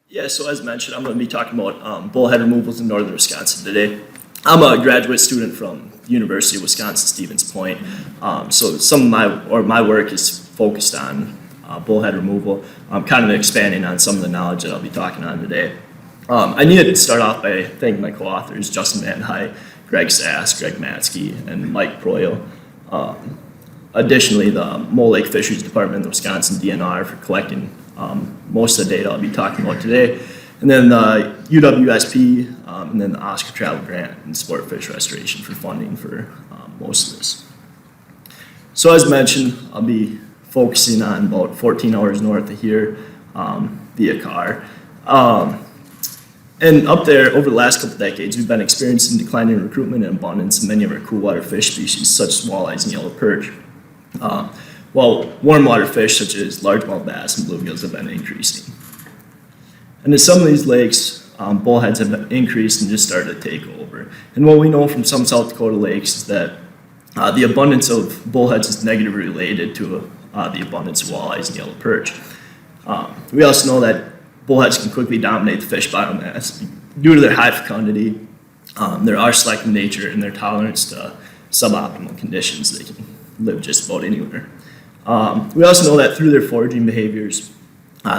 Yeah, so as mentioned, I'm going to be talking about bullhead removals in northern Wisconsin today. I'm a graduate student from the University of Wisconsin-Stevens Point, so some of my work is focused on bullhead removal. I'm kind of expanding on some of the knowledge that I'll be talking on today. I needed to start off by thanking my co-authors, Justin VanDehay, Greg Sass, Greg Matzke, and Mike Preul. Additionally, the Mole Lake Fisheries Department of the Wisconsin DNR for collecting most of the data I'll be talking about today. And then the UWSP, and then the Oscar Travel Grant and Sport Fish Restoration for funding for most of this. So as mentioned, I'll be focusing on about 14 hours north of here via car. And up there, over the last couple of decades, we've been experiencing declining recruitment and abundance in many of our cool water fish species, such as walleyes and yellow perch. While warm water fish, such as largemouth bass and bluegills, have been increasing. And in some of these lakes, bullheads have increased and just started to take over. And what we know from some South Dakota lakes is that the abundance of bullheads is negatively related to the abundance of walleyes and yellow perch. We also know that bullheads can quickly dominate the fish biomass due to their high fecundity, their arsenic nature, and their tolerance to suboptimal conditions. They can live just about anywhere. We also know that through their foraging behaviors,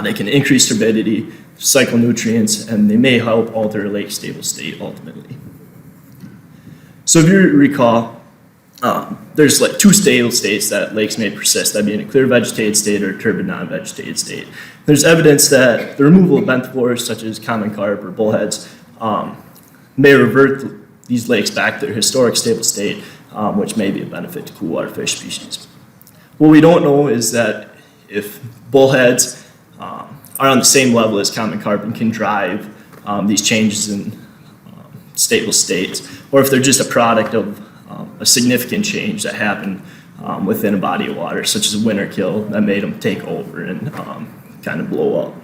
they can increase turbidity, cycle nutrients, and they may help alter a lake's stable state ultimately. So if you recall, there's like two stable states that lakes may persist, that being a clear vegetated state or a turbid non-vegetated state. There's evidence that the removal of benthivores such as common carp or bullheads may revert these lakes back to their historic stable state, which may be a benefit to cool water fish species. What we don't know is that if bullheads are on the same level as common carp and can drive these changes in stable states, or if they're just a product of a significant change that happened within a body of water, such as a winter kill that made them take over and kind of blow up.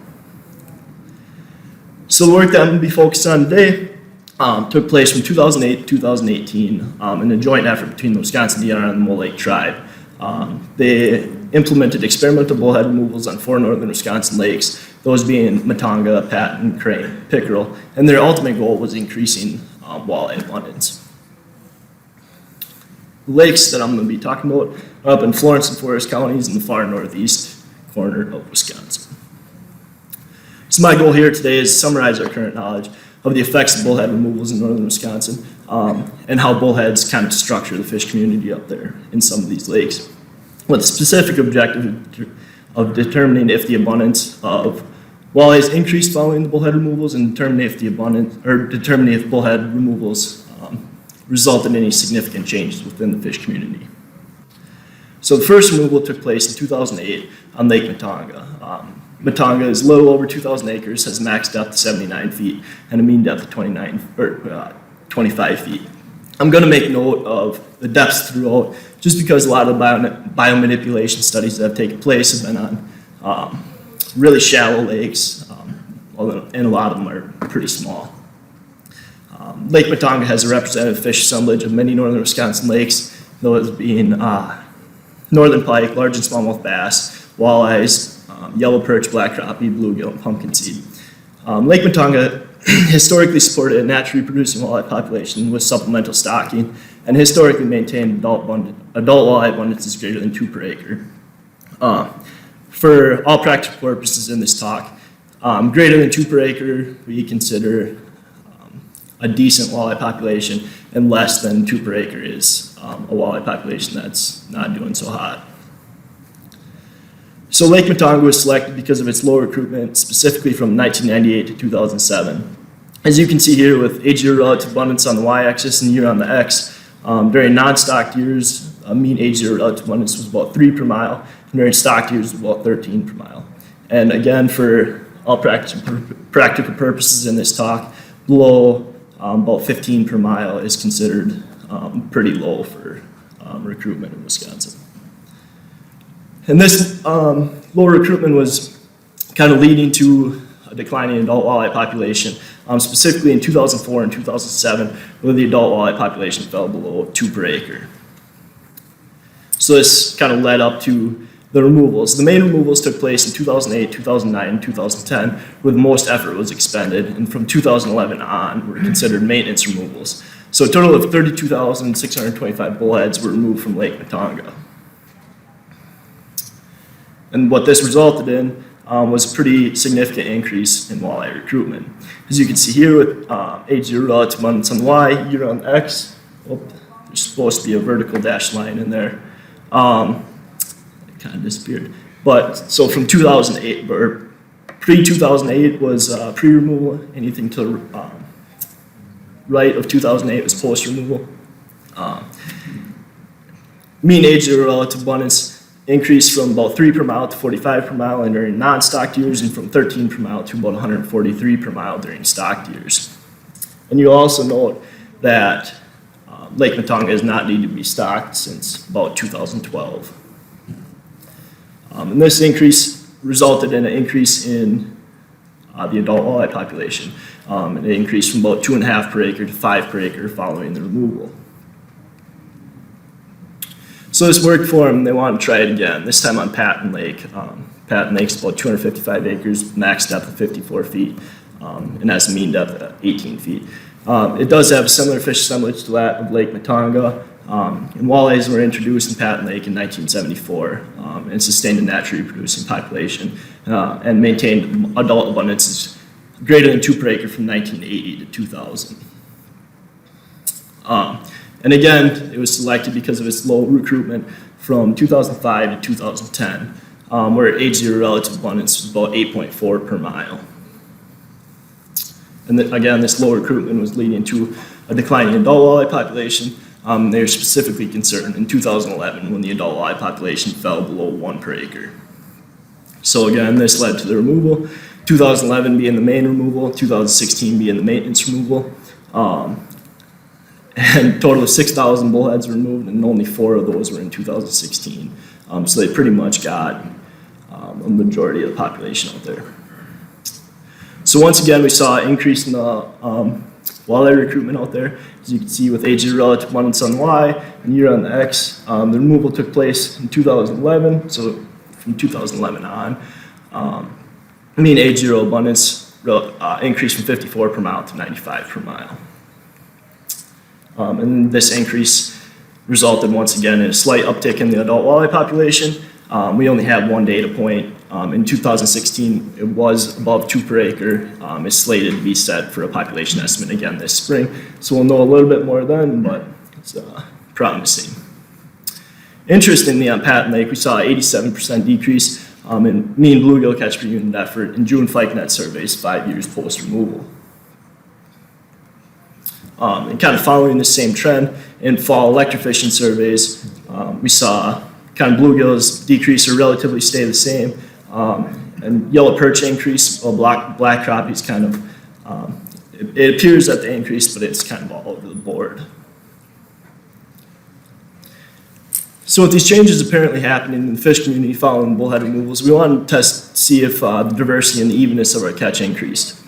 So the work that I'm going to be focused on today took place from 2008 to 2018 in a joint effort between the Wisconsin DNR and the Mole Lake Tribe. They implemented experimental bullhead removals on 4 northern Wisconsin lakes, those being Metonga, Patten, Crane, Pickerel, and their ultimate goal was increasing walleye abundance. The lakes that I'm going to be talking about are up in Florence and Forest counties in the far northeast corner of Wisconsin. So my goal here today is to summarize our current knowledge of the effects of bullhead removals in northern Wisconsin and how bullheads kind of structure the fish community up there in some of these lakes, with the specific objective of determining if the abundance of walleyes increased following the bullhead removals and determining if bullhead removals result in any significant changes within the fish community. So the first removal took place in 2008 on Lake Metonga. Metonga is a little over 2,000 acres, has a max depth of 79 feet, and a mean depth of 25 feet. I'm going to make note of the depths throughout, just because a lot of biomanipulation studies that have taken place have been on really shallow lakes, and a lot of them are pretty small. Lake Metonga has a representative fish assemblage of many northern Wisconsin lakes, those being northern pike, large and smallmouth bass, walleyes, yellow perch, black crappie, bluegill, and pumpkin seed. Lake Metonga historically supported a naturally producing walleye population with supplemental stocking, and historically maintained adult walleye abundances greater than 2 per acre. For all practical purposes in this talk, greater than 2 per acre we consider a decent walleye population, and less than 2 per acre is a walleye population that's not doing so hot. So Lake Metonga was selected because of its low recruitment, specifically from 1998 to 2007. As you can see here, with age-year relative abundance on the y-axis and year on the x, during non-stocked years, mean age-year relative abundance was about 3 per mile, and during stocked years was about 13 per mile. And again, for all practical purposes in this talk, below about 15 per mile is considered pretty low for recruitment in Wisconsin. And this low recruitment was kind of leading to a declining adult walleye population, specifically in 2004 and 2007, where the adult walleye population fell below 2 per acre. So this kind of led up to the removals. The main removals took place in 2008, 2009, and 2010, where the most effort was expended, and from 2011 on were considered maintenance removals. So a total of 32,625 bullheads were removed from Lake Metonga. And what this resulted in was a pretty significant increase in walleye recruitment. As you can see here with H0 relative abundance on Y, year on X, there's supposed to be a vertical dashed line in there. It kind of disappeared. But so from 2008, or pre-2008 was pre-removal, anything to the right of 2008 was post-removal. Mean H0 relative abundance increased from about 3 per mile to 45 per mile during non-stocked years, and from 13 per mile to about 143 per mile during stocked years. And you'll also note that Lake Metonga has not needed to be stocked since about 2012. And this increase resulted in an increase in the adult walleye population. It increased from about 2.5 per acre to 5 per acre following the removal. So this worked for them. They wanted to try it again, this time on Patten Lake. Patten Lake's about 255 acres, max depth of 54 feet, and has a mean depth of 18 feet. It does have a similar fish assemblage to that of Lake Metonga, and walleyes were introduced in Patten Lake in 1974 and sustained a naturally producing population and maintained adult abundances greater than 2 per acre from 1980 to 2000. And again, it was selected because of its low recruitment from 2005 to 2010, where H0 relative abundance was about 8.4 per mile. And again, this low recruitment was leading to a declining adult walleye population. They were specifically concerned in 2011 when the adult walleye population fell below 1 per acre. So again, this led to the removal, 2011 being the main removal, 2016 being the maintenance removal. And a total of 6,000 bullheads were removed, and only 4 of those were in 2016. So they pretty much got a majority of the population out there. So once again, we saw an increase in the walleye recruitment out there. As you can see with H0 relative abundance on Y and year on the X, the removal took place in 2011, so from 2011 on. Mean H0 abundance increased from 54 per mile to 95 per mile. And this increase resulted once again in a slight uptick in the adult walleye population. We only have one data point. In 2016, it was above 2 per acre. It's slated to be set for a population estimate again this spring. So we'll know a little bit more then, but it's promising. Interestingly, on Patten Lake, we saw an 87% decrease in mean bluegill catch per unit effort in June Fyke net surveys 5 years post-removal. And kind of following the same trend, in fall electrofishing surveys, we saw kind of bluegills decrease or relatively stay the same, and yellow perch increase, while black crappies kind of, it appears that they increased, but it's kind of all over the board. So with these changes apparently happening in the fish community following bullhead removals, we wanted to see if the diversity and the evenness of our catch increased.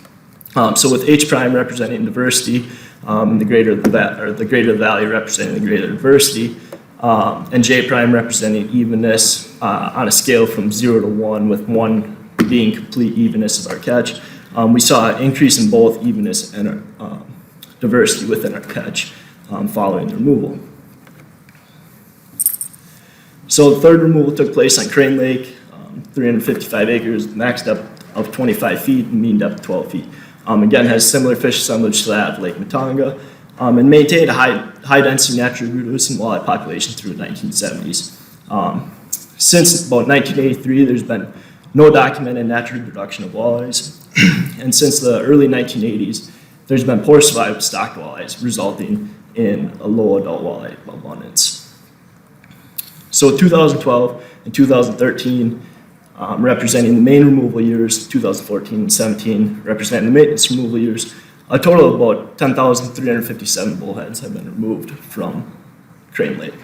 So with H prime representing diversity, the greater the value representing the greater diversity, and J prime representing evenness on a scale from 0 to 1, with 1 being complete evenness of our catch, we saw an increase in both evenness and diversity within our catch following the removal. So the third removal took place on Crane Lake, 355 acres, max depth of 25 feet, and mean depth of 12 feet. Again, has similar fish assemblage to that of Lake Metonga, and maintained a high density naturally reproducing walleye population through the 1970s. Since about 1983, there's been no documented natural reproduction of walleyes, and since the early 1980s, there's been poor survival of stocked walleyes, resulting in a low adult walleye abundance. So 2012 and 2013, representing the main removal years, 2014 and 17, representing the maintenance removal years, a total of about 10,357 bullheads have been removed from Crane Lake.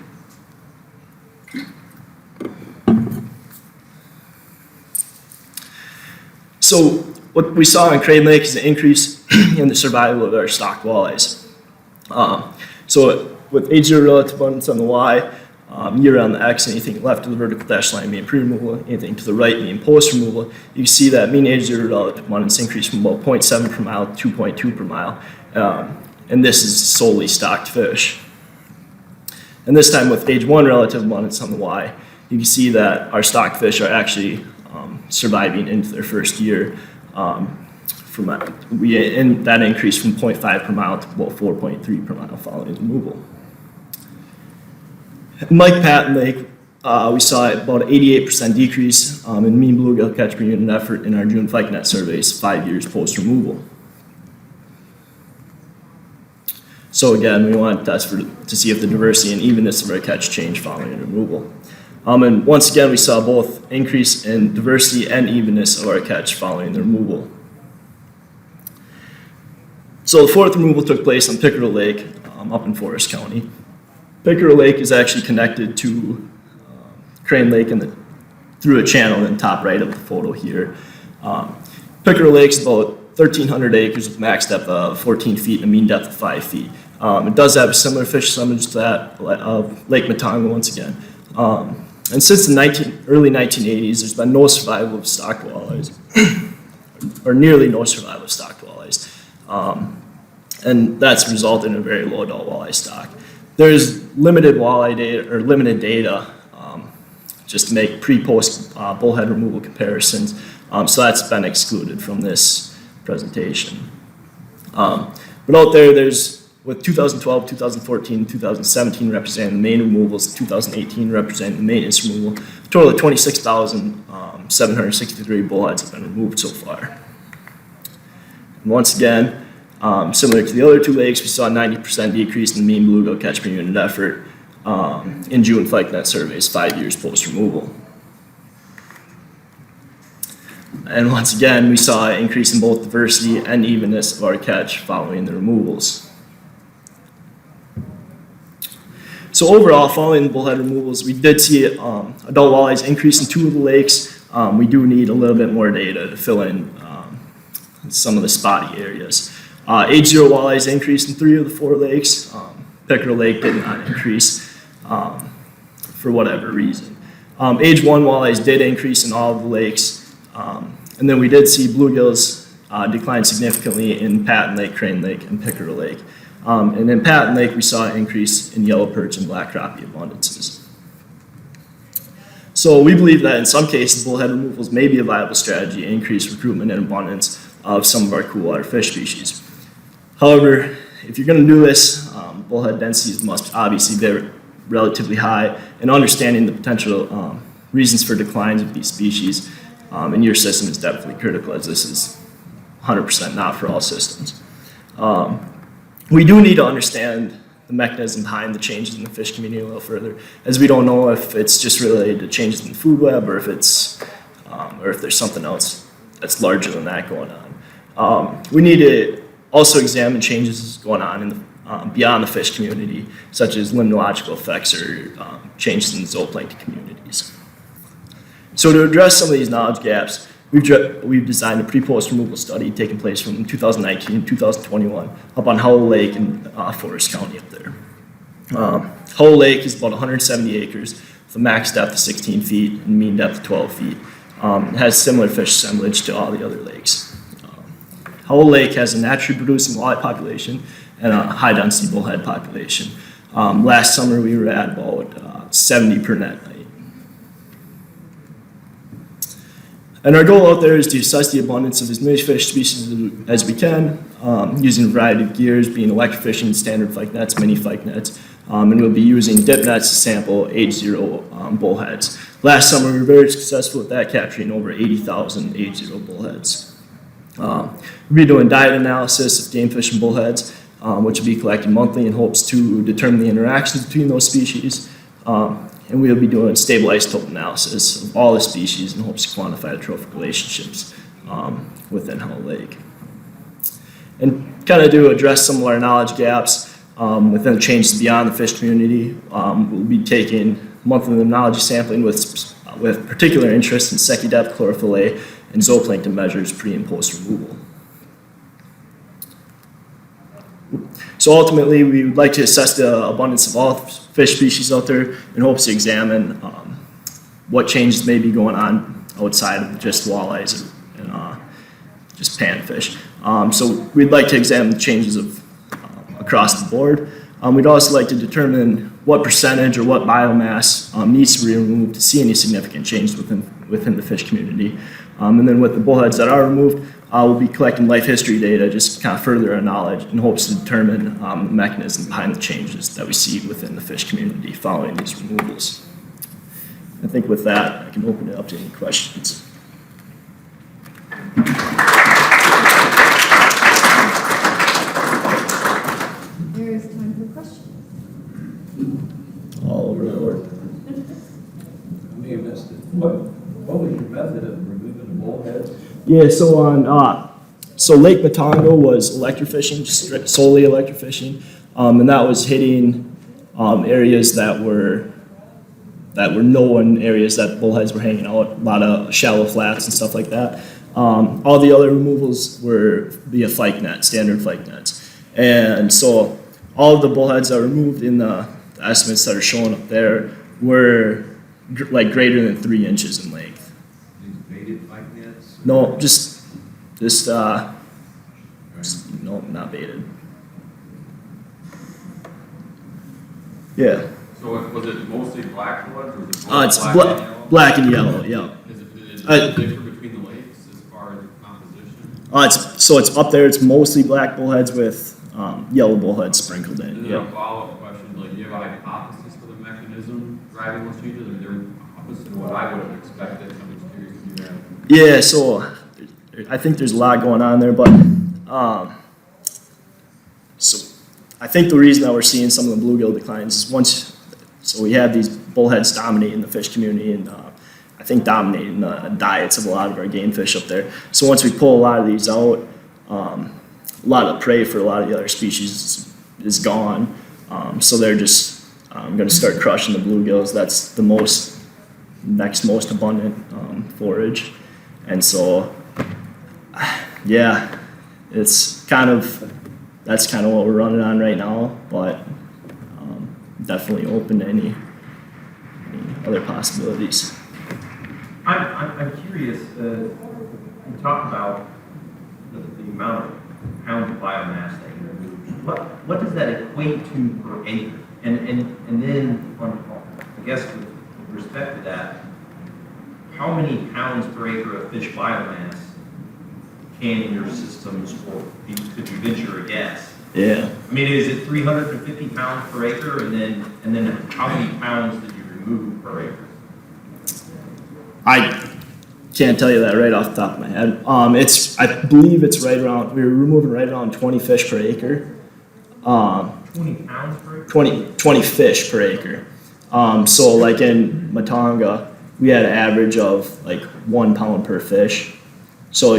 So what we saw in Crane Lake is an increase in the survival of our stocked walleyes. So with H0 relative abundance on the Y, year on the X, anything left of the vertical dash line being pre-removal, anything to the right being post-removal, you can see that mean age zero relative abundance increased from about 0.7 per mile to 2.2 per mile. And this is solely stocked fish. And this time with age 1 relative abundance on the Y, you can see that our stocked fish are actually surviving into their first year. And that increased from 0.5 per mile to about 4.3 per mile following removal. In Patten Lake, we saw about an 88% decrease in mean bluegill catch per unit effort in our June Fyke net surveys 5 years post-removal. So again, we want to test to see if the diversity and evenness of our catch changed following removal. And once again, we saw both increase in diversity and evenness of our catch following the removal. So the fourth removal took place on Pickerel Lake up in Forest County. Pickerel Lake is actually connected to Crane Lake through a channel in the top right of the photo here. Pickerel Lake is about 1,300 acres with max depth of 14 feet and a mean depth of 5 feet. It does have a similar fish assemblage to that of Lake Metonga once again. And since the early 1980s, there's been no survival of stocked walleyes, or nearly no survival of stocked walleyes. And that's resulted in a very low adult walleye stock. There's limited walleye data, or limited data, just to make pre-post bullhead removal comparisons. So that's been excluded from this presentation. But out there's, with 2012, 2014, 2017 representing the main removals, 2018 representing the maintenance removal, a total of 26,763 bullheads have been removed so far. And once again, similar to the other two lakes, we saw a 90% decrease in the mean bluegill catch per unit effort in June Fyke net surveys 5 years post-removal. And once again, we saw an increase in both diversity and evenness of our catch following the removals. So overall, following the bullhead removals, we did see adult walleyes increase in 2 of the lakes. We do need a little bit more data to fill in some of the spotty areas. Age 0 walleyes increased in 3 of the 4 lakes. Pickerel Lake did not increase for whatever reason. Age 1 walleyes did increase in all of the lakes. And then we did see bluegills decline significantly in Patten Lake, Crane Lake, and Pickerel Lake. And in Patten Lake, we saw an increase in yellow perch and black crappie abundances. So we believe that in some cases, bullhead removals may be a viable strategy to increase recruitment and abundance of some of our coolwater fish species. However, if you're going to do this, bullhead densities must obviously be relatively high, and understanding the potential reasons for declines of these species in your system is definitely critical, as this is 100% not for all systems. We do need to understand the mechanism behind the changes in the fish community a little further, as we don't know if it's just related to changes in the food web, or if it's, or if there's something else that's larger than that going on. We need to also examine changes going on in the, beyond the fish community, such as limnological effects or changes in the zooplankton communities. So to address some of these knowledge gaps, we've designed a pre-post removal study taking place from 2019 to 2021 up on Howell Lake in Forest County up there. Howell Lake is about 170 acres with a max depth of 16 feet and mean depth of 12 feet. It has similar fish assemblage to all the other lakes. Howell Lake has a naturally producing walleye population and a high density bullhead population. Last summer we were at about 70 per net night. And our goal out there is to assess the abundance of as many fish species as we can, using a variety of gears, being electrofishing, standard Fyke nets, mini Fyke nets, and we'll be using dip nets to sample age 0 bullheads. Last summer we were very successful with that, capturing over 80,000 age 0 bullheads. We'll be doing diet analysis of game fish and bullheads, which will be collected monthly in hopes to determine the interactions between those species. And we'll be doing stable isotope analysis of all the species in hopes to quantify the trophic relationships within Howell Lake. And kind of to address some of our knowledge gaps within the changes beyond the fish community, we'll be taking monthly limnology sampling with particular interest in secchi depth, chlorophyll A, and zooplankton measures pre and post removal. So So ultimately, we would like to assess the abundance of all fish species out there in hopes to examine what changes may be going on outside of just walleyes and just panfish. So we'd like to examine the changes of across the board. We'd also like to determine what percentage or what biomass needs to be removed to see any significant change within the fish community. And then with the bullheads that are removed, we'll be collecting life history data, just kind of further our knowledge in hopes to determine the mechanism behind the changes that we see within the fish community following these removals. I think with that, I can open it up to any questions. There is time for questions. All over the board. I may have missed it. What was your method of removing the bullheads? Yeah, so on Lake Metonga was electrofishing, just solely electrofishing, and that was hitting areas that were known areas that bullheads were hanging out, a lot of shallow flats and stuff like that. All the other removals were via fyke net, standard fyke nets, and so all of the bullheads that were removed in the estimates that are shown up there were like greater than 3 inches in length. These baited fyke nets? No, just no, not baited. Yeah. So was it mostly black ones, or was it It's black and yellow? black and yellow, yeah. Is it Uh, different between the lakes as far as composition? It's up there, it's mostly black bullheads with yellow bullheads sprinkled in, And then yeah. a follow-up question, like, do you have a hypothesis for the mechanism driving those changes, or they're opposite of what I would have expected? I'm just curious if you have. Yeah, so I think there's a lot going on there, but so I think the reason that we're seeing some of the bluegill declines is so we have these bullheads dominating the fish community and I think dominating the diets of a lot of our game fish up there. So once we pull a lot of these out, a lot of prey for a lot of the other species is gone. So they're just going to start crushing the bluegills. That's the next most abundant forage. And so, yeah, that's kind of what we're running on right now, but definitely open to any other possibilities. I'm curious, you talk about the amount of pounds of biomass that you remove. What does that equate to per acre? And then, I guess with respect to that, how many pounds per acre of fish biomass can your systems hold? Could you venture a guess? Yeah. I mean, is it 350 pounds per acre, and then how many pounds did you remove per acre? I can't tell you that right off the top of my head. I believe it's right around, we were removing right around 20 fish per acre. 20 pounds per acre? 20 fish per acre. So like in Metonga, we had an average of like 1 pound per fish. So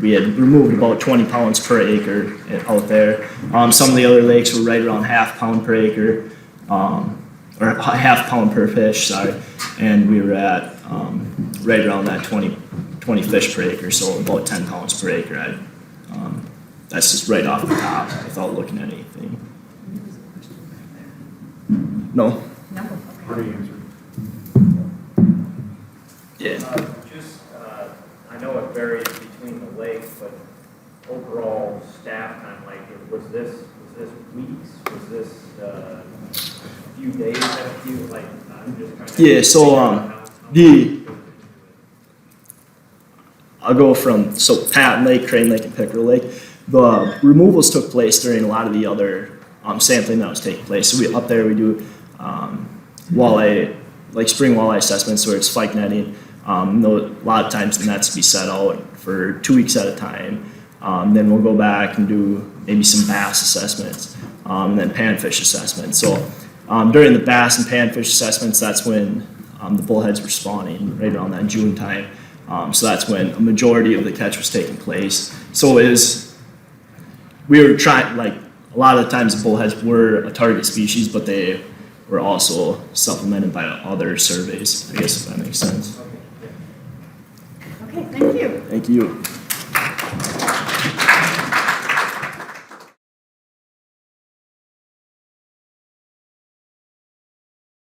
we had removed about 20 pounds per acre out there. Some of the other lakes were right around half pound per acre, or half pound per fish, sorry. And we were at right around that 20 fish per acre, so about 10 pounds per acre. That's just right off the top without looking at anything. No? No. Pretty answer. Yeah. I know it varies between the lakes, but overall staff time, like, was this weeks? Was this a few days at a few, like, I'm just kind of. Yeah, so I'll go from Patten Lake, Crane Lake, and Pickerel Lake. The removals took place during a lot of the other sampling that was taking place. So up there we do walleye, like spring walleye assessments where it's fyke netting. A lot of times the nets be set out for 2 weeks at a time. Then we'll go back and do maybe some bass assessments, and then panfish assessments. So during the bass and panfish assessments, that's when the bullheads were spawning right around that June time. So that's when a majority of the catch was taking place. So we were trying, like a lot of the times the bullheads were a target species, but they were also supplemented by other surveys, I guess if that makes sense. Okay, thank you. Thank you.